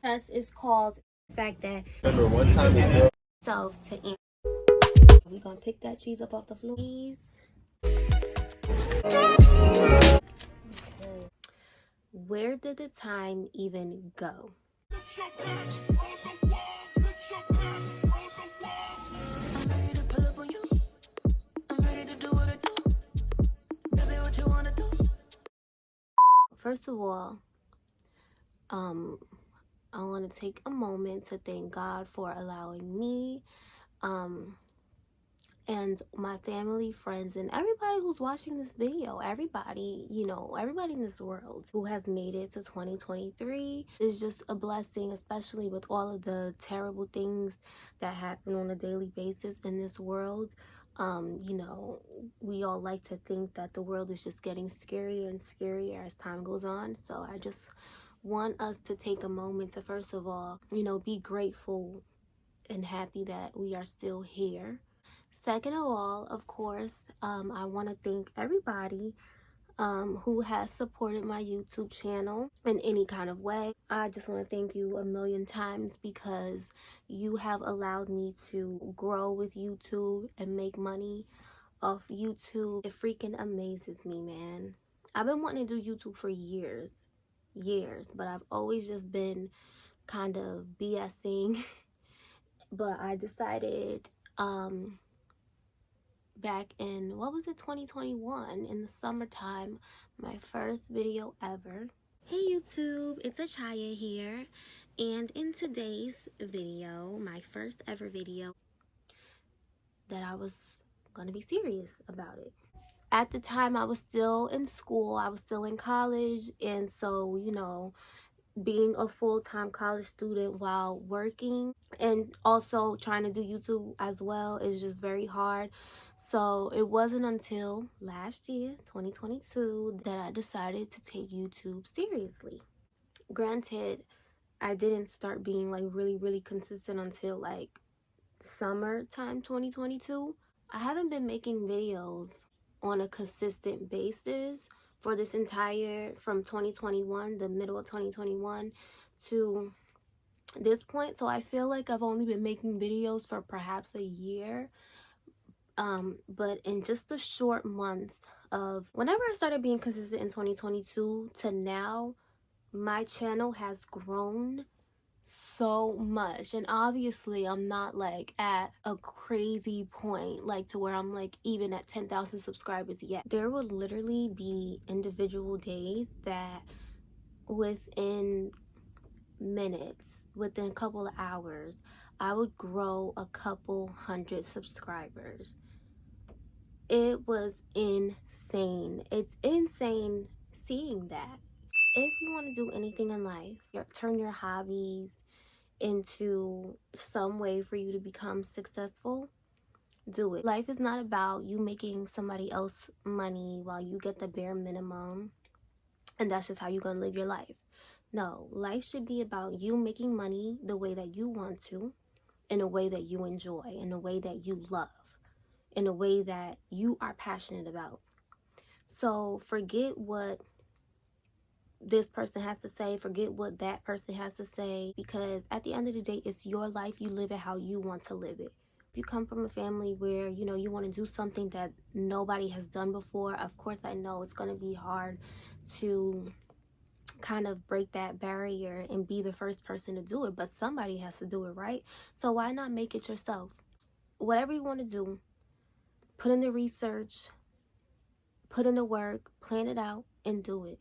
Trust is called the fact that Remember one time this girl self to answer. We gonna pick that cheese up off the floor. Where did the time even go? First of all, I want to take a moment to thank God for allowing me, and my family, friends, and everybody who's watching this video, everybody, everybody in this world who has made it to 2023 is just a blessing, especially with all of the terrible things that happen on a daily basis in this world. We all like to think that the world is just getting scarier and scarier as time goes on. So I just want us to take a moment to, first of all, be grateful and happy that we are still here. Second of all, of course, I want to thank everybody who has supported my YouTube channel in any kind of way. I just want to thank you a million times because you have allowed me to grow with YouTube and make money off YouTube. It freaking amazes me, man. I've been wanting to do YouTube for years, but I've always just been kind of BSing. But I decided back in, 2021, in the summertime, my first video ever. Hey YouTube, it's Achaia here, and in today's video, my first ever video, that I was gonna be serious about it. At the time, I was still in school, I was still in college, and so, being a full-time college student while working and also trying to do YouTube as well is just very hard. So it wasn't until last year, 2022, that I decided to take YouTube seriously. Granted, I didn't start being like really consistent until like summertime 2022. I haven't been making videos on a consistent basis for this entire, from 2021, the middle of 2021 to this point. So I feel like I've only been making videos for perhaps a year. But in just the short months of whenever I started being consistent in 2022 to now, my channel has grown so much. And obviously I'm not like at a crazy point like to where I'm like even at 10,000 subscribers yet. There will literally be individual days that within minutes, within a couple of hours, I would grow a couple hundred subscribers. It was insane. It's insane seeing that. If you want to do anything in life, turn your hobbies into some way for you to become successful, do it. Life is not about you making somebody else money while you get the bare minimum and that's just how you're gonna live your life. No, life should be about you making money the way that you want to, in a way that you enjoy, in a way that you love, in a way that you are passionate about. So forget what this person has to say, forget what that person has to say, because at the end of the day, it's your life. You live it how you want to live it. If you come from a family where you want to do something that nobody has done before, of course I know it's going to be hard to kind of break that barrier and be the first person to do it, but somebody has to do it, right? So why not make it yourself? Whatever you want to do, put in the research, put in the work, plan it out, and do it.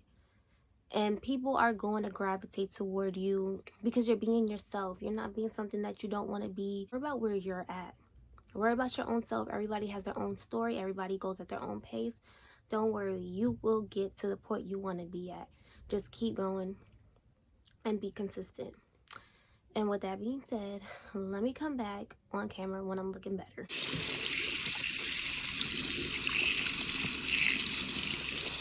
And people are going to gravitate toward you because you're being yourself. You're not being something that you don't want to be. Worry about where you're at. Worry about your own self. Everybody has their own story. Everybody goes at their own pace. Don't worry. You will get to the point you want to be at. Just keep going and be consistent. And with that being said, let me come back on camera when I'm looking better.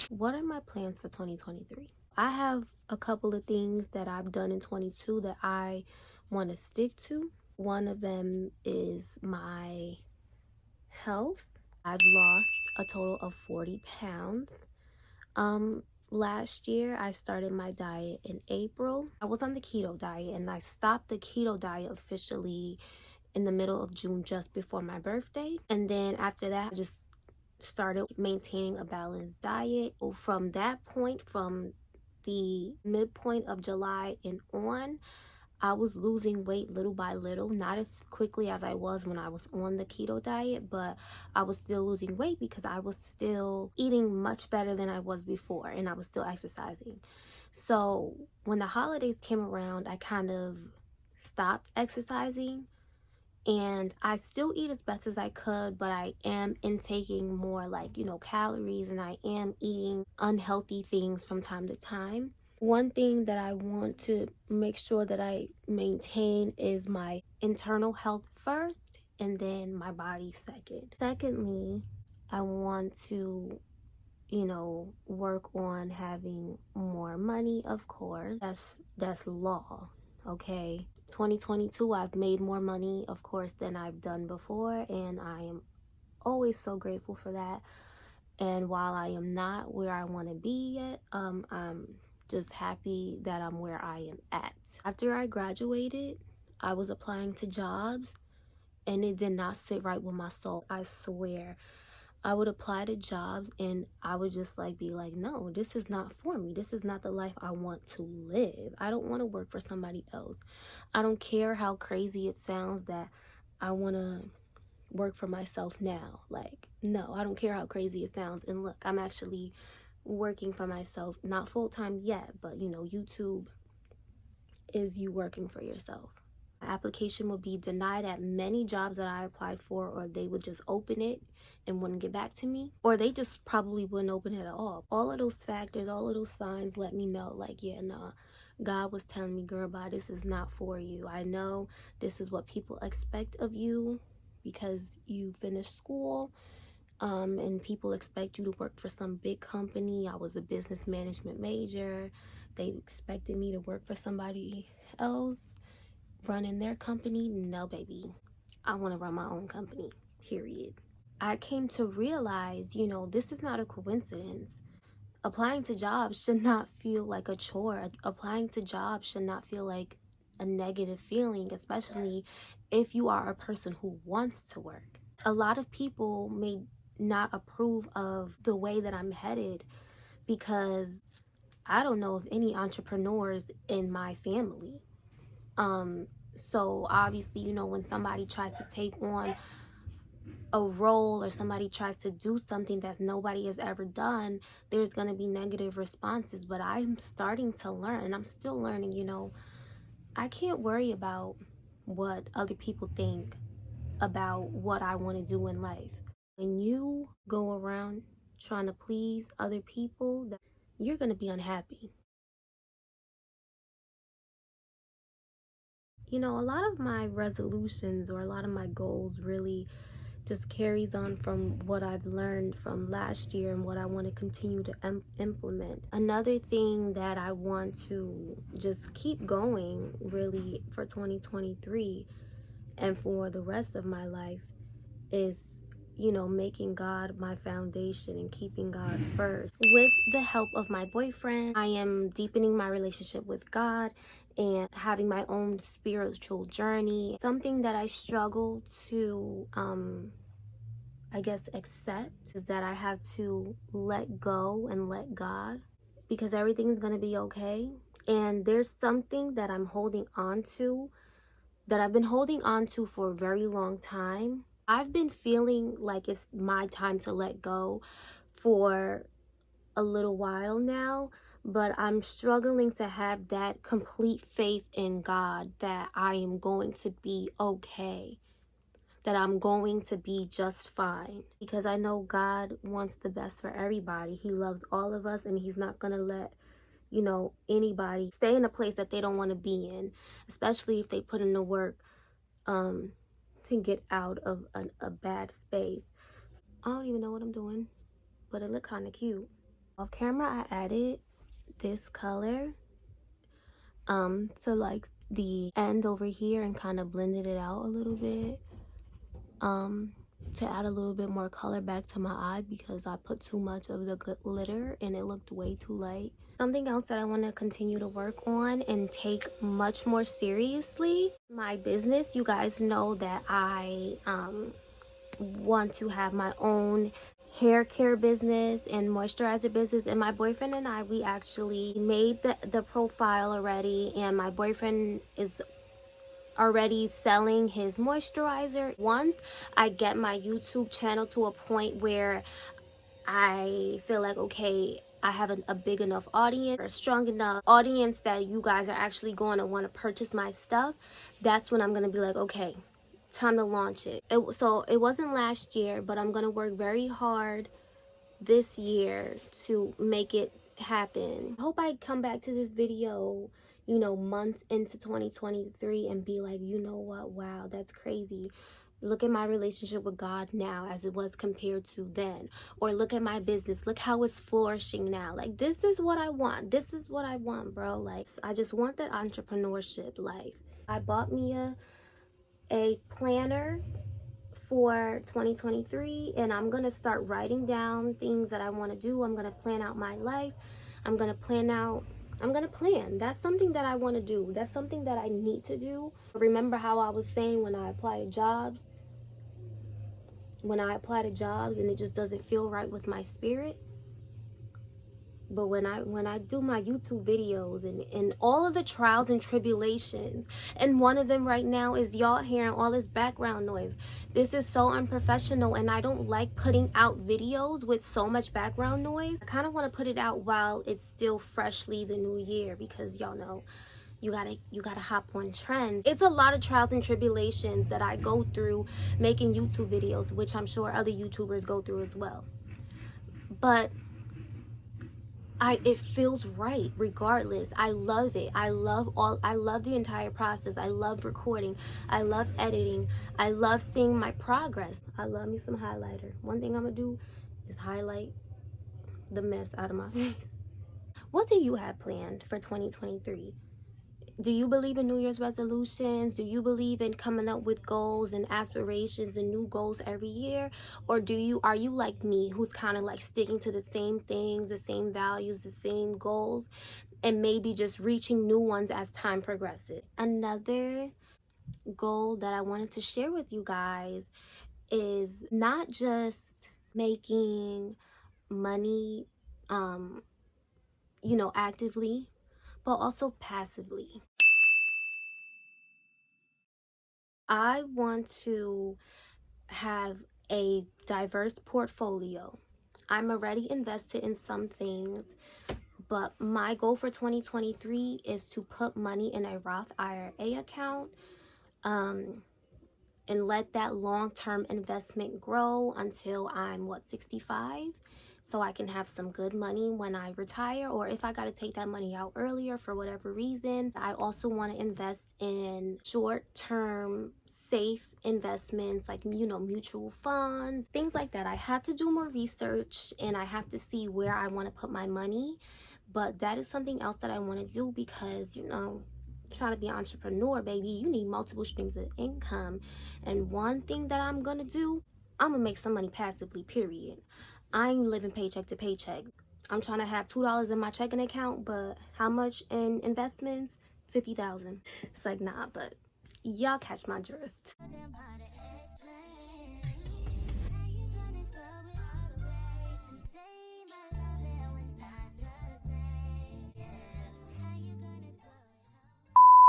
What are my plans for 2023? I have a couple of things that I've done in 22 that I want to stick to. One of them is my health. I've lost a total of 40 pounds. Last year, I started my diet in April. I was on the keto diet, and I stopped the keto diet officially in the middle of June, just before my birthday. And then after that, I just started maintaining a balanced diet. From that point, from the midpoint of July and on, I was losing weight little by little, not as quickly as I was when I was on the keto diet, but I was still losing weight because I was still eating much better than I was before, and I was still exercising. So when the holidays came around, I kind of stopped exercising, and I still eat as best as I could, but I am intaking more, like, calories, and I am eating unhealthy things from time to time. One thing that I want to make sure that I maintain is my internal health first, and then my body second. Secondly, I want to, work on having more money, of course. That's law, okay? 2022, I've made more money, of course, than I've done before, and I am always so grateful for that. And while I am not where I want to be yet, I'm just happy that I'm where I am at. After I graduated, I was applying to jobs, and it did not sit right with my soul. I swear, I would apply to jobs, and I would just be like, no, this is not for me. This is not the life I want to live. I don't want to work for somebody else. I don't care how crazy it sounds that I want to work for myself now. No, I don't care how crazy it sounds. And look, I'm actually working for myself, not full-time yet, but YouTube is you working for yourself. My application would be denied at many jobs that I applied for, or they would just open it and wouldn't get back to me, or they just probably wouldn't open it at all. All of those factors, all of those signs let me know, yeah, nah, God was telling me, girl, bye, this is not for you. I know this is what people expect of you because you finished school, and people expect you to work for some big company. I was a business management major. They expected me to work for somebody else running their company. No, baby, I want to run my own company, period. I came to realize, this is not a coincidence. Applying to jobs should not feel like a chore. Applying to jobs should not feel like a negative feeling, especially if you are a person who wants to work. A lot of people may not approve of the way that I'm headed because I don't know of any entrepreneurs in my family. So obviously, when somebody tries to take on a role, or somebody tries to do something that nobody has ever done, there's going to be negative responses. But I'm starting to learn, and I'm still learning, I can't worry about what other people think about what I want to do in life. When you go around trying to please other people, you're going to be unhappy. A lot of my resolutions, or a lot of my goals, really just carries on from what I've learned from last year and what I want to continue to implement. Another thing that I want to just keep going really for 2023 and for the rest of my life is, making God my foundation and keeping God first. With the help of my boyfriend, I am deepening my relationship with God and having my own spiritual journey. Something that I struggle to, I guess, accept is that I have to let go and let God, because everything's going to be okay. And there's something that I'm holding on to, that I've been holding on to for a very long time. I've been feeling like it's my time to let go for a little while now, but I'm struggling to have that complete faith in God that I am going to be okay, that I'm going to be just fine, because I know God wants the best for everybody. He loves all of us, and he's not going to let, anybody stay in a place that they don't want to be in, especially if they put in the work to get out of a bad space. I don't even know what I'm doing, but it looked kind of cute. Off camera, I added this color to the end over here and kind of blended it out a little bit. to add a little bit more color back to my eye because I put too much of the glitter and it looked way too light. Something else that I want to continue to work on and take much more seriously, my business. You guys know that I want to have my own hair care business and moisturizer business, and my boyfriend and I, we actually made the profile already, and my boyfriend is already selling his moisturizer. Once I get my YouTube channel to a point where I feel like, okay, I have a big enough audience, or a strong enough audience that you guys are actually going to want to purchase my stuff, that's when I'm going to be like, okay, time to launch it. So it wasn't last year, but I'm going to work very hard this year to make it happen. I hope I come back to this video, you know, months into 2023 and be like, you know what, wow, that's crazy. Look at my relationship with God now as it was compared to then. Or look at my business, look how it's flourishing now. Like, this is what I want. This is what I want, bro. Like, I just want that entrepreneurship life. I bought me a planner for 2023, and I'm gonna start writing down things that I want to do. I'm gonna plan out my life. I'm gonna plan. That's something that I want to do. That's something that I need to do. Remember how I was saying when I apply to jobs and it just doesn't feel right with my spirit? But when I do my YouTube videos and all of the trials and tribulations, and one of them right now is y'all hearing all this background noise. This is so unprofessional, and I don't like putting out videos with so much background noise. I kind of want to put it out while it's still freshly the new year, because y'all know you gotta hop on trends. It's a lot of trials and tribulations that I go through making YouTube videos, which I'm sure other YouTubers go through as well. But it feels right regardless. I love it. I love the entire process. I love recording. I love editing. I love seeing my progress. I love me some highlighter. One thing I'm gonna do is highlight the mess out of my face. What do you have planned for 2023? Do you believe in New Year's resolutions? Do you believe in coming up with goals and aspirations and new goals every year? Or are you like me, who's kind of like sticking to the same things, the same values, the same goals, and maybe just reaching new ones as time progresses? Another goal that I wanted to share with you guys is not just making money, you know, actively, but also passively. I want to have a diverse portfolio. I'm already invested in some things, but my goal for 2023 is to put money in a Roth IRA account, and let that long-term investment grow until I'm 65, so I can have some good money when I retire, or if I got to take that money out earlier for whatever reason. I also want to invest in short-term safe investments, like, you know, mutual funds, things like that. I have to do more research and I have to see where I want to put my money, but that is something else that I want to do because, you know, trying to be an entrepreneur, baby, you need multiple streams of income. And one thing that I'm gonna do, I'm gonna make some money passively, period. I ain't living paycheck to paycheck. I'm trying to have $2 in my checking account, but how much in investments? 50,000. It's like, nah, but y'all catch my drift.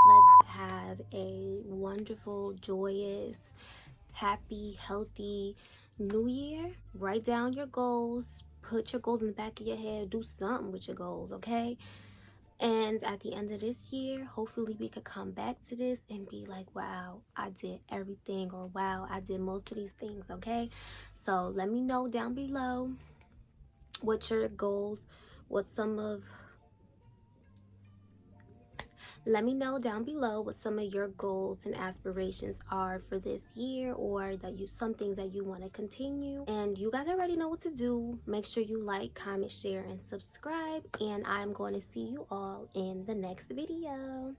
Let's have a wonderful, joyous, happy, healthy new year. Write down your goals. Put your goals in the back of your head. Do something with your goals, okay? And at the end of this year, hopefully we could come back to this and be like, wow, I did everything, or wow, I did most of these things, okay? So let me know down below what your goals, let me know down below what some of your goals and aspirations are for this year, or some things that you want to continue. And you guys already know what to do. Make sure you like, comment, share, and subscribe. And I'm going to see you all in the next video.